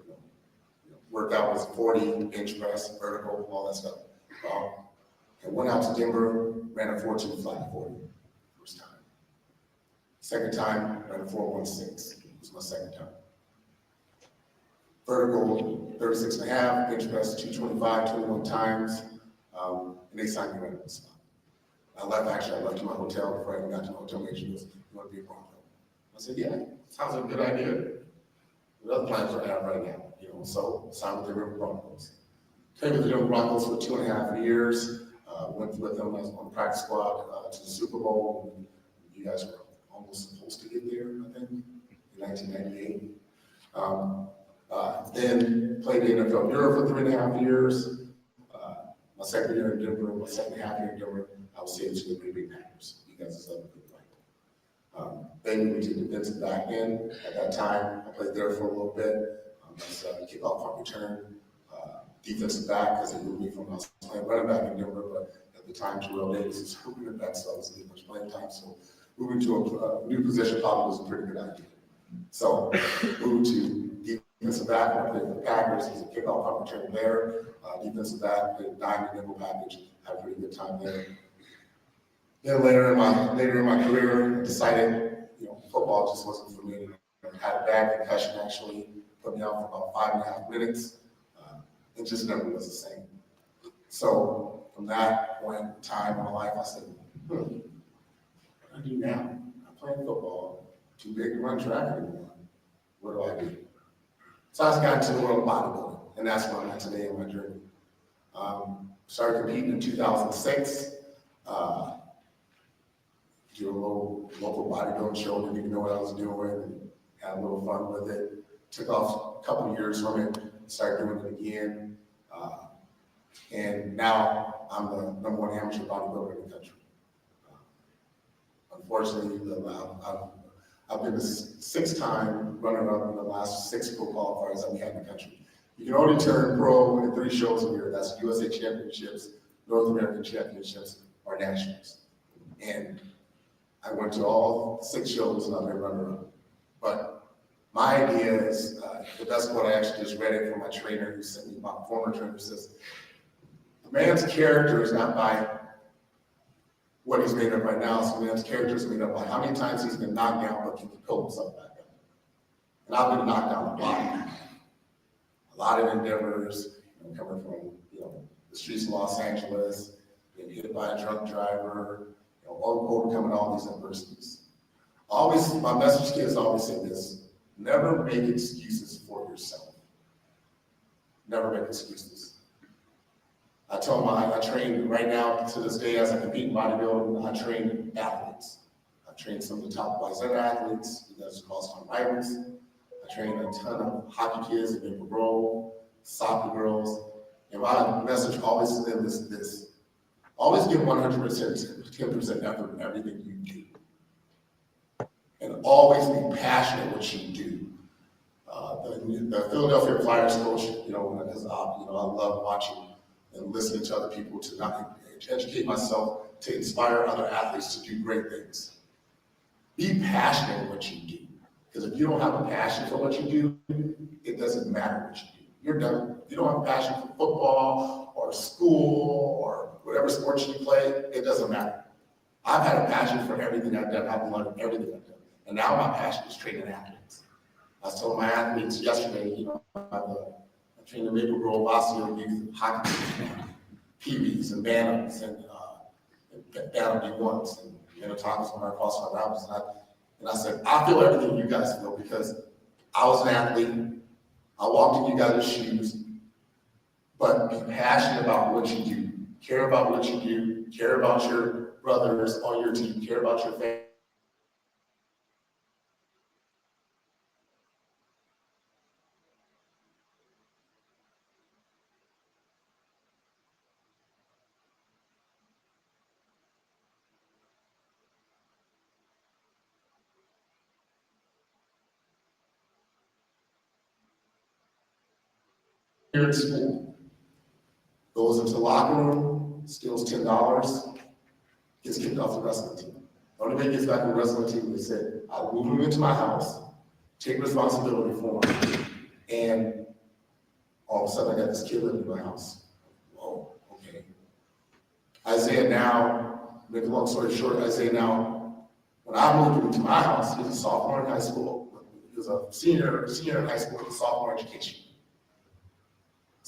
workout was 40, bench press, vertical, all that stuff. And went out to Denver, ran a 4.2 flat 40, first time. Second time, ran a 4.16, it was my second time. Vertical, 36.5, bench press, 225, 21 times, and they signed me right on the spot. I left to my hotel before I even got to my hotel. My agent goes, you want to be a Bronco? I said, yeah, sounds like a good idea. What other plans do I have right now? So signed with the Denver Broncos. Played with the Denver Broncos for 2.5 years. Went with them as on the practice squad to the Super Bowl. You guys were almost supposed to get there, I think, in 1998. Then played the NFL Europe for 3.5 years. My second year in Denver, my second half year in Denver, I was saved to the Green Bay Packers. You guys are good, right? They moved me to defensive back end. At that time, I played there for a little bit. As a kickoff punt return, defensive back, because they moved me from I was playing running back in Denver, but at the time, Terrell Davis was running back, so I wasn't getting much playing time. So moving to a new position probably was a pretty good idea. So moved to defensive back. I played for the Packers as a kickoff punt return there. Defensive back, played diamond nickel package, had a pretty good time there. Then later in my career, I decided football just wasn't for me. I had a bad concussion actually. Put me out for about 5.5 minutes. It just never was the same. So from that point in time in my life, I said, what do I do now? I'm playing football, too big to run track anymore. What do I do? So I just got into the world of bodybuilding, and that's where I'm at today in my journey. Started competing in 2006. Did a local bodybuilding show, didn't even know what I was doing, and had a little fun with it. Took off a couple of years from it, started doing it again, and now I'm the #1 amateur bodybuilder in the country. Unfortunately, I've been the 6th-time runner-up in the last 6 pro qualifiers that we have in the country. You can only turn pro in 3 shows a year. That's USA Championships, North American Championships, or Nationals. And I went to all 6 shows and I've been runner-up. But my idea is, the best quote I actually just read it from my trainer who sent me, my former trainer, says, a man's character is not by what he's made of right now, so a man's character is made up by how many times he's been knocked down but can pull himself back up. And I've been knocked down a lot of endeavors, coming from the streets of Los Angeles, being hit by a drunk driver, overcoming all these adversities. My message to kids always say this. Never make excuses for yourself. Never make excuses. I train right now to this day as I compete in bodybuilding, I train athletes. I train some of the top YZ athletes, you guys call some rivals. I train a ton of hockey kids in Maple Grove, soccer girls. And my message always to them is this. Always give 100%, 10% effort in everything you do. And always be passionate in what you do. The Philadelphia Flyers coach, I love watching and listening to other people to not educate myself to inspire other athletes to do great things. Be passionate in what you do. Because if you don't have a passion for what you do, it doesn't matter what you do. You're done. If you don't have a passion for football or school or whatever sports you play, it doesn't matter. I've had a passion for everything I've done. I've learned everything I've done. And now my passion is training athletes. I was telling my athletes yesterday, I train the Maple Grove Osceola youth hockey team, PBs and Bantams and Bantam D1s and Thomas when I crossed my routes. And I said, I feel everything you guys feel because I was an athlete. I walked in you guys' shoes, but be passionate about what you do. Care about what you do. Care about your brothers on your team. Care about your family. Here in school, goes into the locker room, steals $10, gets kicked off the wrestling team. The only way he gets back in the wrestling team, they said, I'll move him into my house, take responsibility for him, and all of a sudden I got this kid living in my house. Whoa, okay. Isaiah now, make a long story short, Isaiah now, when I moved him into my house, he was a sophomore in high school. He was a senior in high school with a sophomore education.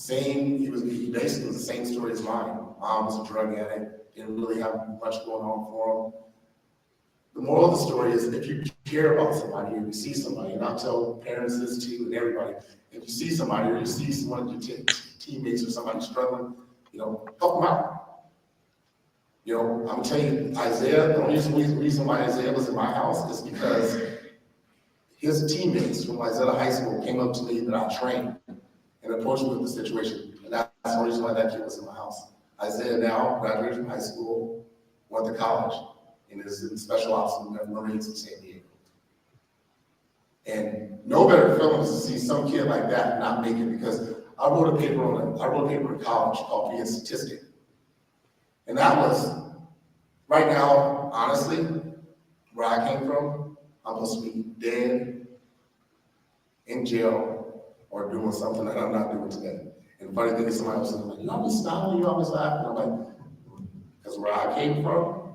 He basically was the same story as mine. Mom was a drug addict, didn't really have much going on for him. The moral of the story is if you care about somebody or you see somebody, and I'll tell parents this too and everybody, if you see somebody or you see one of your teammates or somebody struggling, help them out. I'm gonna tell you, Isaiah, the only reason why Isaiah was in my house is because his teammates from Isaiah High School came up to me that I trained and approached me with the situation. And that's the reason why that kid was in my house. Isaiah now graduated from high school, went to college, and is in special ops in the Marines in San Diego. And no better feeling is to see some kid like that not make it, because I wrote a paper in college called Being Statistic. And that was, right now, honestly, where I came from, I'm supposed to be dead, in jail, or doing something that I'm not doing today. And the funny thing is somebody was like, you always smiling, you always laughing. I'm like, because where I came from,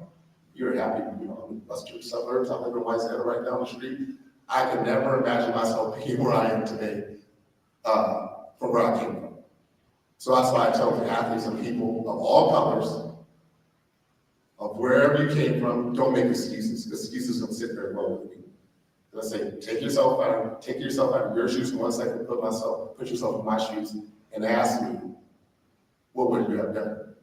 you're happy, I'm in Western suburbs, I live in Whiteside right down the street. I could never imagine myself being where I am today from where I came from. So that's why I tell the athletes and people of all colors, of wherever you came from, don't make excuses, because excuses don't sit very well with you. Let's say, take yourself out of your shoes for 1 second, put yourself in my shoes, and ask me, what would you have done?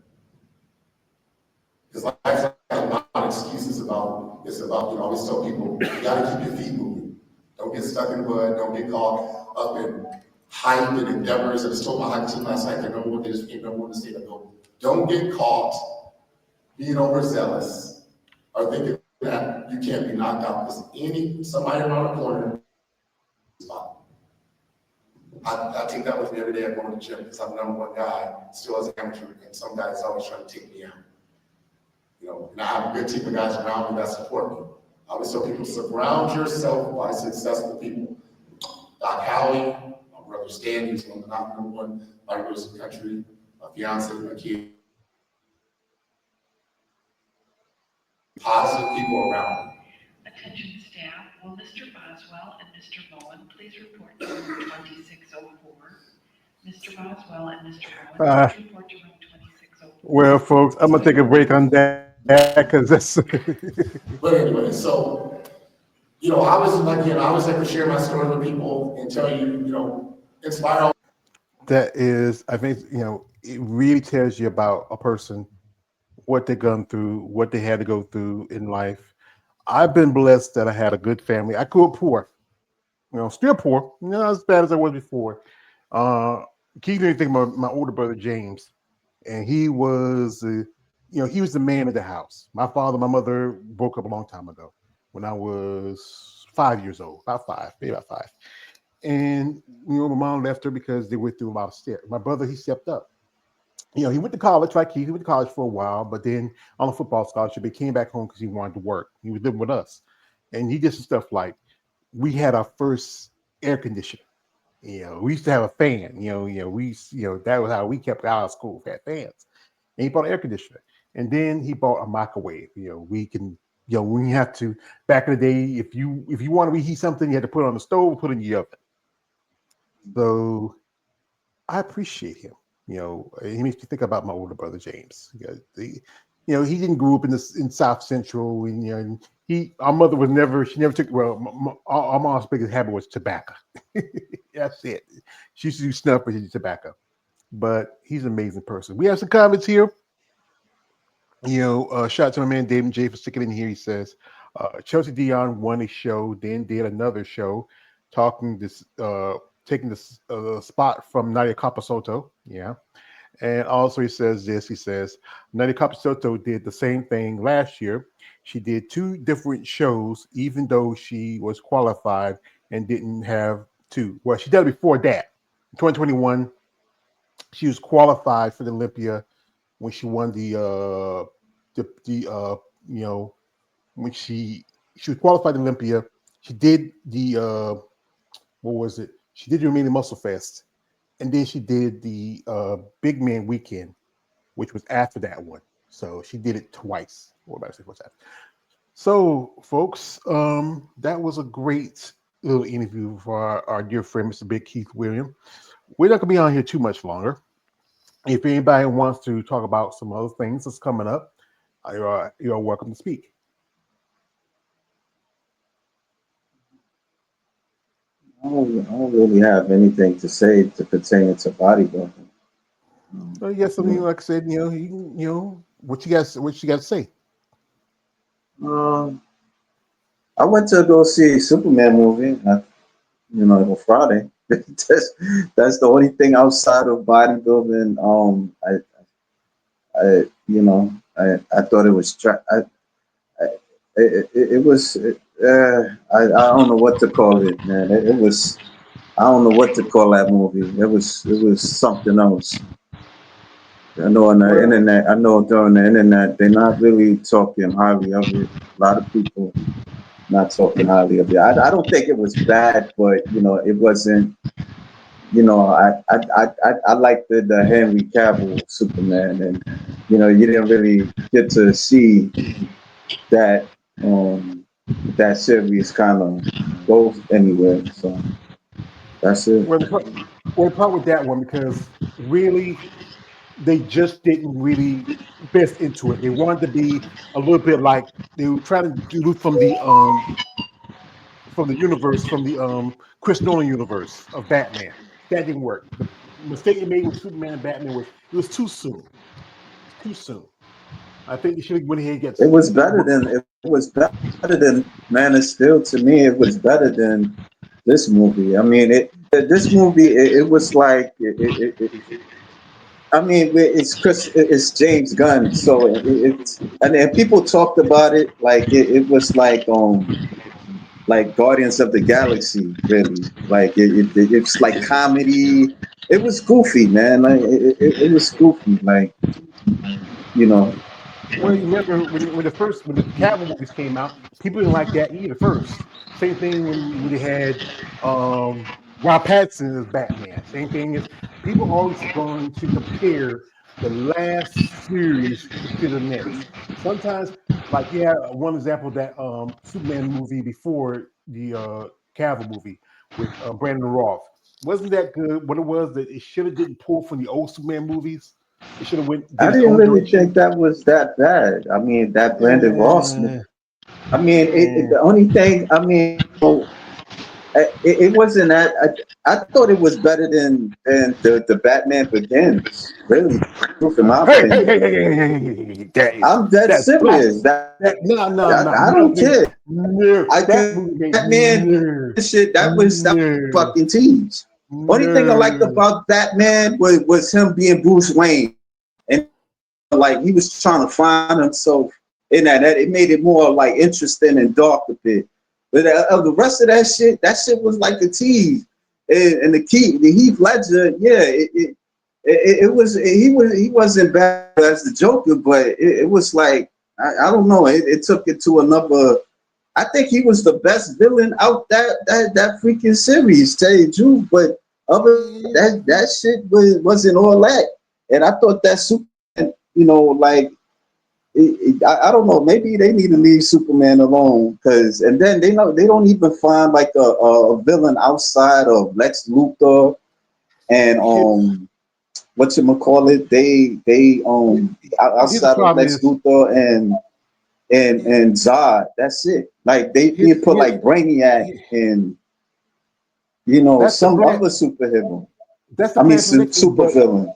Because life's not about excuses it's about, I always tell people, you gotta keep your feet moving. Don't get stuck in the mud, don't get caught up in hype and endeavors. I just told my hockey team last night, they remember what they just came, remember the state of gold. Don't get caught being overzealous or thinking that you can't be knocked out because somebody around the corner. I take that with me every day I go to the gym because I'm the number one guy still as an amateur, and some guys always trying to take me out. And I have a good team of guys around me that support me. I always tell people, surround yourself by successful people. Doc Howie, my brother Stan, who's one of the number one fighters in the country, my fiance, my kid. Positive people around me. Attention staff, will Mr. Boswell and Mr. Bowen please report to room 2604? Mr. Boswell and Mr. Bowen, please report to room 2604. Well, folks, I'm gonna take a break on that because that's. But anyway, so I always like to share my story with people and tell you, inspire. That is, I think, it really tells you about a person, what they've gone through, what they had to go through in life. I've been blessed that I had a good family. I grew up poor, still poor, not as bad as I was before. Keep anything about my older brother James, and he was, he was the man of the house. My father, my mother broke up a long time ago when I was 5 years old, maybe about five. And my mom left her because they went through a lot of steps. My brother, he stepped up. He went to college, like he went to college for a while, but then on a football scholarship, he came back home because he wanted to work. He was living with us, and he did some stuff like we had our first air conditioner. We used to have a fan. That was how we kept out of school. Had fans, and he bought an air conditioner, and then he bought a microwave. We can, when you have to back in the day, if you want to reheat something, you had to put it on the stove, put it in the oven. So I appreciate him. He makes me think about my older brother James. He didn't grow up in South Central, and our mother she never took. Well, our mom's biggest habit was tobacco. That's it. She used to do snuff, but she did tobacco. But he's an amazing person. We have some comments here. Shout out to my man David J for sticking in here. He says Chelsea Dion won a show, then did another show, taking this spot from Nadia Capasotto. Yeah. And also he says this. He says Nadia Capasotto did the same thing last year. She did 2 different shows, even though she was qualified and didn't have 2. Well, she did it before that. In 2021, she was qualified for the Olympia when she won when she was qualified to Olympia. She did the what was it? She did the Remaining Muscle Fest, and then she did the Big Man Weekend, which was after that one. So she did it twice. What about what's that? So, folks, that was a great little interview for our dear friend, Mr. Big Keith William. We're not gonna be on here too much longer. If anybody wants to talk about some other things that's coming up, you're welcome to speak. I don't really have anything to say to pertain to bodybuilding. Yes, like I said, what you guys to say? I went to go see a Superman movie, on Friday. that's the only thing outside of bodybuilding. I thought it was. It was. I don't know what to call it, man. It was. I don't know what to call that movie. It was something else. I know on the internet. I know during the internet, they're not really talking highly of it. A lot of people not talking highly of it. I don't think it was bad, but it wasn't. I liked the Henry Cavill Superman, and you didn't really get to see that that series kind of go anywhere. So that's it. Well, the part with that one, because really they just didn't really best into it. They wanted to be a little bit like they were trying to do from the universe, from the Chris Nolan universe of Batman. That didn't work. The mistake they made with Superman and Batman was it was too soon. Too soon. I think you should have went ahead and get. It was better than Man of Steel to me. It was better than this movie. I mean, this movie it was like I mean, it's James Gunn, so it's and people talked about it like it was like Guardians of the Galaxy, really. Like it's like comedy. It was goofy, man. Like it was goofy, like you know. Well, you remember when the Cavill movies came out, people didn't like that either. First, same thing when they had Rob Pattinson as Batman. Same thing is people always going to compare the last series to the next. Sometimes, like one example that Superman movie before the Cavill movie with Brandon Roth wasn't that good. What it was that it should have didn't pull from the old Superman movies. It should have I did its didn't own really direction. think that was that bad. I mean, that Brandon Ross. Uh, I mean, the only thing. I mean, it wasn't that. I thought it was better than the Batman Begins. Really, in my Hey, hey, opinion. hey, hey, hey, hey, hey, I'm dead that's serious. blasphemy. No. I don't care. No, I that think movie made Batman shit. That was no, fucking tease. Only thing I liked no. about Batman was him being Bruce Wayne, and like he was trying to find himself in that. It made it more like interesting and dark a bit. But the rest of that shit was like a tease. And the Heath Ledger, yeah, he wasn't bad as the Joker, but it was like I don't know. It took it to another. I think he was the best villain out that freaking series, tell you the truth. But other that shit wasn't all that. And I thought that Superman, like I don't know. Maybe they need to leave Superman alone, because and then they don't even find like a villain outside of Lex Luthor and whatchamacallit, they Here's the outside of problem Lex is Luthor and Zod. That's it. Like they here's, put like Brainiac here- and that's the some plan. other superhero. That's the I mean plan for the next movie. super But villain.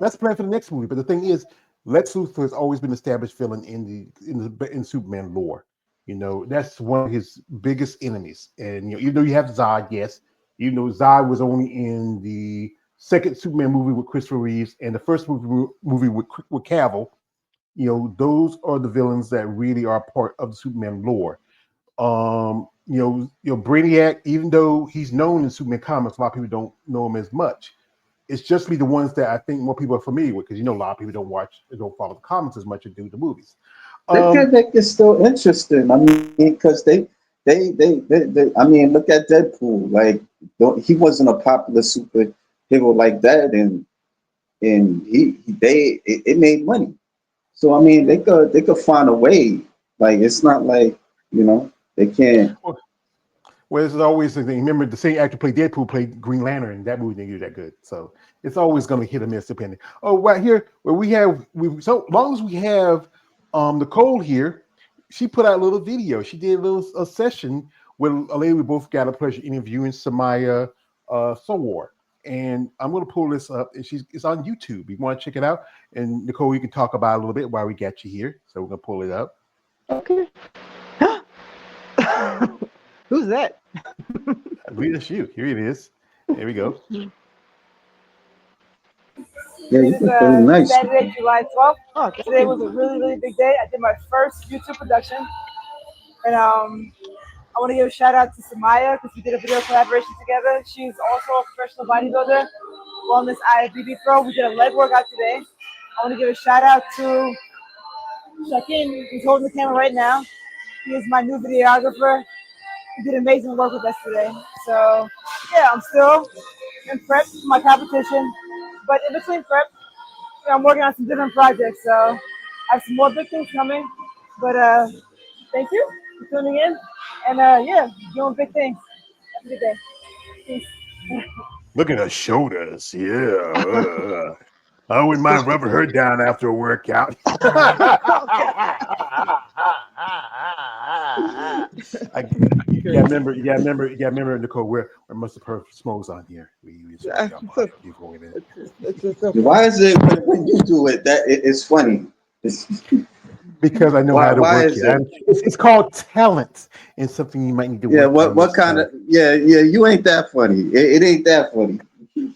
that's the plan for the next movie. But the thing is, Lex Luthor has always been established villain in Superman lore. That's one of his biggest enemies. And even though you have Zod, yes, Zod was only in the second Superman movie with Christopher Reeves and the first movie with Cavill. Those are the villains that really are part of the Superman lore. Brainiac, even though he's known in Superman comics, a lot of people don't know him as much. It's just the ones that I think more people are familiar with, because a lot of people don't follow the comics as much as do the movies. They can make it still interesting. I mean, because they I mean, look at Deadpool. Like, he wasn't a popular superhero like that, and it made money. So I mean, they could find a way. Like, it's not like they can't. Well, it's always the thing. Remember, the same actor played Deadpool, played Green Lantern, and that movie didn't do that good. So it's always going to hit or miss depending. Oh, right here, where so long as we have Nicole here, she put out a little video. She did a session with a lady we both got a pleasure interviewing, Samaya Sowar. And I'm going to pull this up, and it's on YouTube. You want to check it out? And Nicole, you can talk about it a little bit while we got you here. So we're going to pull it up. Okay. Who's that? I believe it's you. Here it is. There we go. Yeah, It you is look really nice. Saturday, July 12th. Oh, thank Today you. was a really, really big day. I did my first YouTube production. And I want to give a shout out to Samaya because we did a video collaboration together. She's also a professional bodybuilder, wellness IFBB pro. We did a leg workout today. I want to give a shout out to Shaquin, who's holding the camera right now. He is my new videographer. He did amazing work with us today. So, yeah, I'm still in prep for my competition. But in between prep, I'm working on some different projects. So, I have some more big things coming. But thank you for tuning in. And yeah, doing big things. Have a good day. Peace. Look at her shoulders. Yeah. I wouldn't mind rubbing her down after a workout. You gotta remember, Nicole, we're Mr. Perfect Smokes on here. We reserve your body before we did. It's so Why is it when you do it that it's funny? Because I know Why how to why work is it. it? It's called talent, and something you might need to Yeah, work on. what kind of you ain't that funny. It ain't that funny.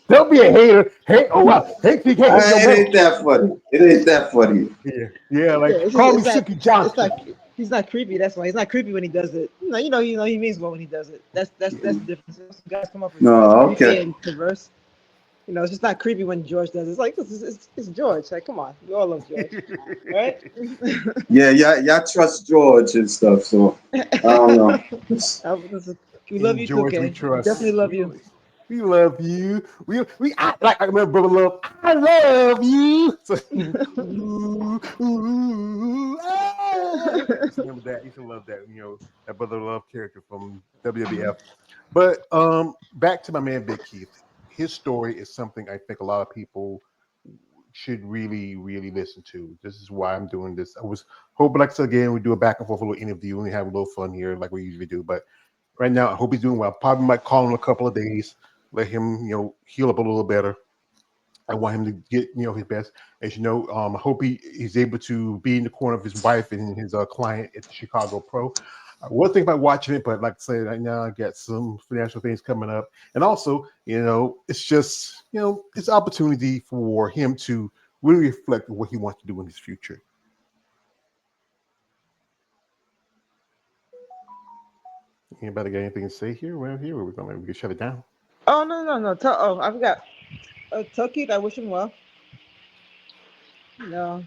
Don't be a hater. Hey, oh wow. Hey, no It metal. ain't that funny. It ain't that funny. Yeah, yeah. like It's just call me it's not Silky it's Johnson. not he's not creepy. That's why he's not creepy when he does it. He means well when he does it. That's the difference. Some guys come up as No, creepy okay. and perverse. It's just not creepy when George does it. It's like it's George. Like, come on, we all love George, right? Yeah, y'all trust George and stuff, so I don't know. We love In you too, George we Kay. We definitely trust. love you. We love you. Like I remember Brother Love. I love you. So, I remember that. You should love that. That Brother Love character from WWF. But back to my man Big Keith. His story is something I think a lot of people should really, really listen to. This is why I'm doing this. I was hoping, like I said again, we do a back and forth, a little interview, and we have a little fun here, like we usually do. But right now, I hope he's doing well. Probably might call him a couple of days, let him, heal up a little better. I want him to get, his best. As you know, I hope he's able to be in the corner of his wife and his client at the Chicago Pro. I was thinking about watching it, but like I said, right now I got some financial things coming up, and also, it's just, it's an opportunity for him to really reflect on what he wants to do in his future. Anybody got anything to say here? Well, here we can shut it down. Oh no. I forgot. Tell Keith I wish him well. You know,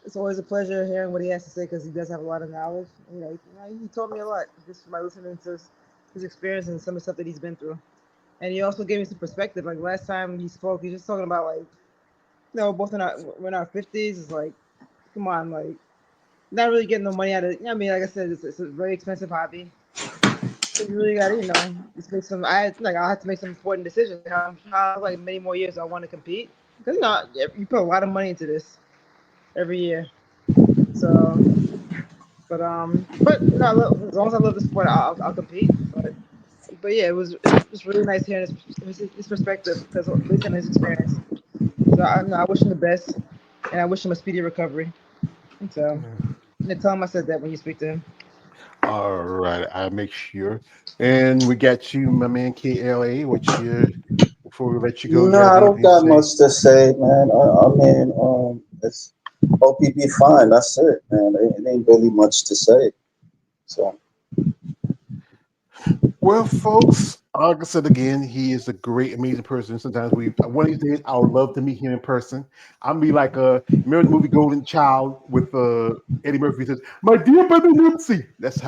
it's always a pleasure hearing what he has to say because he does have a lot of knowledge. He taught me a lot just by listening to his experience and some of the stuff that he's been through. And he also gave me some perspective. Like last time he spoke, he was just talking about like, both we're in our 50s. It's like, come on, like, not really getting no money out of it. I mean, like I said, it's a very expensive hobby. So you really got to, just make some. I'll have to make some important decisions. How like many more years I want to compete because you put a lot of money into this every year. So, but as long as I love the sport, I'll compete. But yeah, it was just really nice hearing his perspective because based on his experience. So I wish him the best, and I wish him a speedy recovery. And so, tell him I said that when you speak to him. All right, I'll make sure. And we got you, my man KLA. Before we let you go, you No, got I don't anything to got say? much to say, man. I mean, it's hope he be fine. That's it, man. It ain't really much to say. So Well, folks, like I said again, he is a great, amazing person. Sometimes one of these days, I would love to meet him in person. I'll be like, remember the movie Golden Child with Eddie Murphy says, "My dear brother Nipsey." That's how